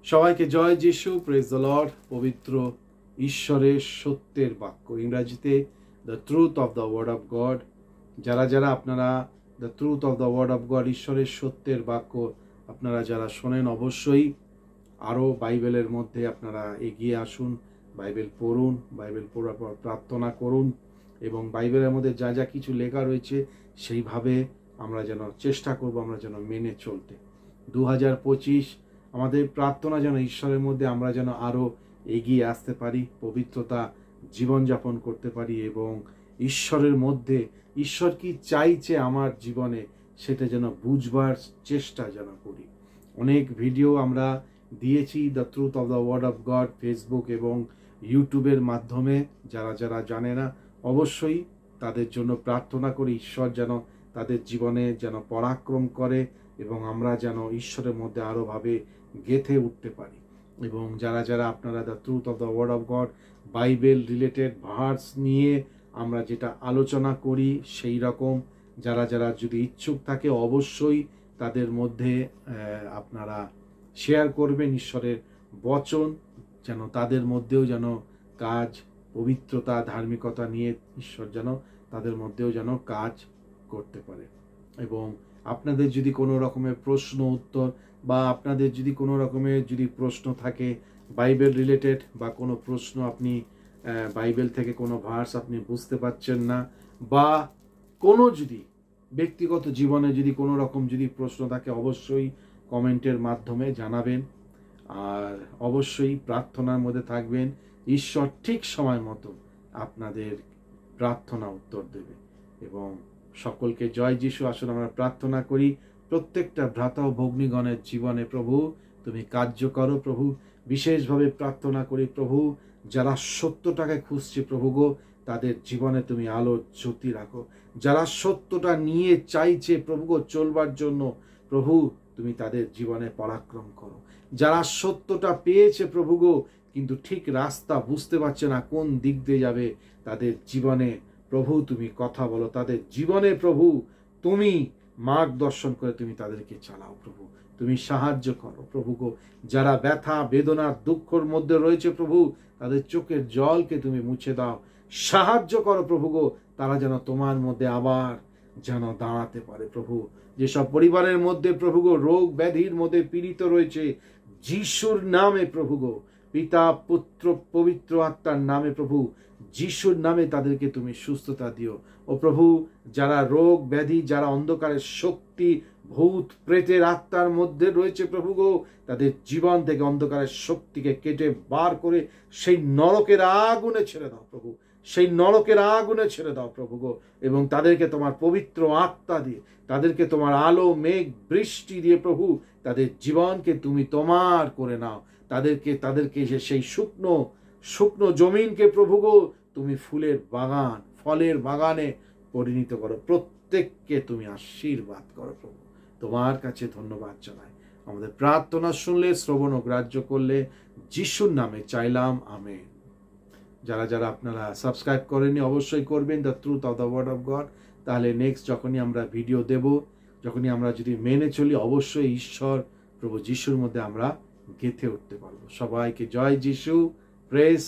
সবাইকে জয় যিশু, praise the Lord. পবিত্র ঈশ্বরের সত্যের বাক্য, ইংরাজিতে the truth of the word of God. যারা যারা আপনারা the truth of the word of God, ঈশ্বরের সত্যের বাক্য আপনারা যারা শোনেন, অবশ্যই আরও বাইবেলের মধ্যে আপনারা এগিয়ে আসুন, বাইবেল পড়ুন, বাইবেল পড়ার পর প্রার্থনা করুন এবং বাইবেলের মধ্যে যা যা কিছু লেখা রয়েছে সেইভাবে আমরা যেন চেষ্টা করব, আমরা যেন মেনে চলতে। 2025 আমাদের প্রার্থনা যেন ঈশ্বরের মধ্যে আমরা যেন আরও এগিয়ে আসতে পারি, পবিত্রতা জীবনযাপন করতে পারি এবং ঈশ্বরের মধ্যে ঈশ্বর কি চাইছে আমার জীবনে সেটা যেন বুঝবার চেষ্টা যেন করি। অনেক ভিডিও আমরা দিয়েছি the truth of the word of God Facebook এবং ইউটিউবের মাধ্যমে। যারা যারা জানে না অবশ্যই তাদের জন্য প্রার্থনা করি, ঈশ্বর যেন তাদের জীবনে যেন পরাক্রম করে এবং আমরা যেন ঈশ্বরের মধ্যে আরোভাবে গেঁথে উঠতে পারি। এবং যারা যারা আপনারা the truth of the word of God Bible related verse নিয়ে আমরা যেটা আলোচনা করি সেই রকম যারা যারা যদি ইচ্ছুক থাকে অবশ্যই তাদের মধ্যে আপনারা শেয়ার করবেন ঈশ্বরের বচন, যেন তাদের মধ্যেও যেন কাজ, পবিত্রতা, ধার্মিকতা নিয়ে ঈশ্বর যেন তাদের মধ্যেও যেন কাজ করতে পারে। এবং আপনাদের যদি কোনো রকমের প্রশ্ন উত্তর বা আপনাদের যদি কোনো রকমের যদি প্রশ্ন থাকে বাইবেল রিলেটেড বা কোনো প্রশ্ন আপনি বাইবেল থেকে কোনো ভার্স আপনি বুঝতে পারছেন না বা কোনো যদি ব্যক্তিগত জীবনে যদি কোনো রকম যদি প্রশ্ন থাকে অবশ্যই কমেন্টের মাধ্যমে জানাবেন। আর অবশ্যই প্রার্থনার মধ্যে থাকবেন, ঈশ্বর ঠিক সময় মতো আপনাদের প্রার্থনা উত্তর দেবে। এবং সকলকে জয় যিশু। আসলে আমরা প্রার্থনা করি প্রত্যেকটা ভ্রাতা ও ভগ্নীগণের জীবনে প্রভু তুমি কার্য করো প্রভু। বিশেষভাবে প্রার্থনা করি প্রভু যারা সত্যটাকে খুঁজছে প্রভু গো, তাদের জীবনে তুমি আলো জ্যোতি রাখো। যারা সত্যটা নিয়ে চাইছে প্রভু গো চলবার জন্য প্রভু তুমি তাদের জীবনে পরাক্রম করো। যারা সত্যটা পেয়েছে প্রভু গো কিন্তু ঠিক রাস্তা বুঝতে পারছে না কোন দিক দিয়ে যাবে, তাদের জীবনে প্রভু তুমি কথা বলো, তাদের জীবনে প্রভু তুমি মার্গদর্শন করে তুমি তাদেরকে চালাও প্রভু, তুমি সাহায্য করো প্রভু গো। যারা ব্যথা বেদনার দুঃখের মধ্যে রয়েছে প্রভু তাদের চোখের জলকে তুমি মুছে দাও, সাহায্য করো প্রভু গো, তারা যেন তোমার মধ্যে আবার যেন দাঁড়াতে পারে প্রভু। যেসব পরিবারের মধ্যে প্রভু গো রোগ ব্যাধির মধ্যে পীড়িত রয়েছে যিশুর নামে প্রভু গো, পিতা পুত্র পবিত্র আত্মার নামে প্রভু, যিশুর নামে তাদেরকে তুমি সুস্থতা দিও ও প্রভু। যারা রোগ ব্যাধি, যারা অন্ধকারের শক্তি ভূত প্রেতের আত্মার মধ্যে রয়েছে প্রভু গো, তাদের জীবন থেকে অন্ধকারের শক্তিকে কেটে বার করে সেই নরকের আগুনে ছেড়ে দাও প্রভু, সেই নরকের আগুনে ছেড়ে দাও প্রভু গো। এবং তাদেরকে তোমার পবিত্র আত্মা দিয়ে, তাদেরকে তোমার আলো মেঘ বৃষ্টি দিয়ে প্রভু তাদের জীবনকে তুমি তোমার করে নাও। তাদেরকে সেই শুকনো শুকনো জমিনকে প্রভু গো তুমি ফুলের বাগান, ফলের বাগানে পরিণত করো। প্রত্যেককে তুমি আশীর্বাদ করো প্রভু। তোমার কাছে ধন্যবাদ জানাই। আমাদের প্রার্থনা শুনলে, শ্রবণ ও গ্রাহ্য করলে যিশুর নামে চাইলাম, আমেন। যারা যারা আপনারা সাবস্ক্রাইব করেননি অবশ্যই করবেন the truth of the word of God. তাহলে নেক্সট যখনই আমরা ভিডিও দেব, যখনই আমরা যদি মেনে চলি অবশ্যই ঈশ্বর প্রভু যিশুর মধ্যে আমরা গেঁথে উঠতে পারবো। সবাইকে জয় যিশু, প্রেজ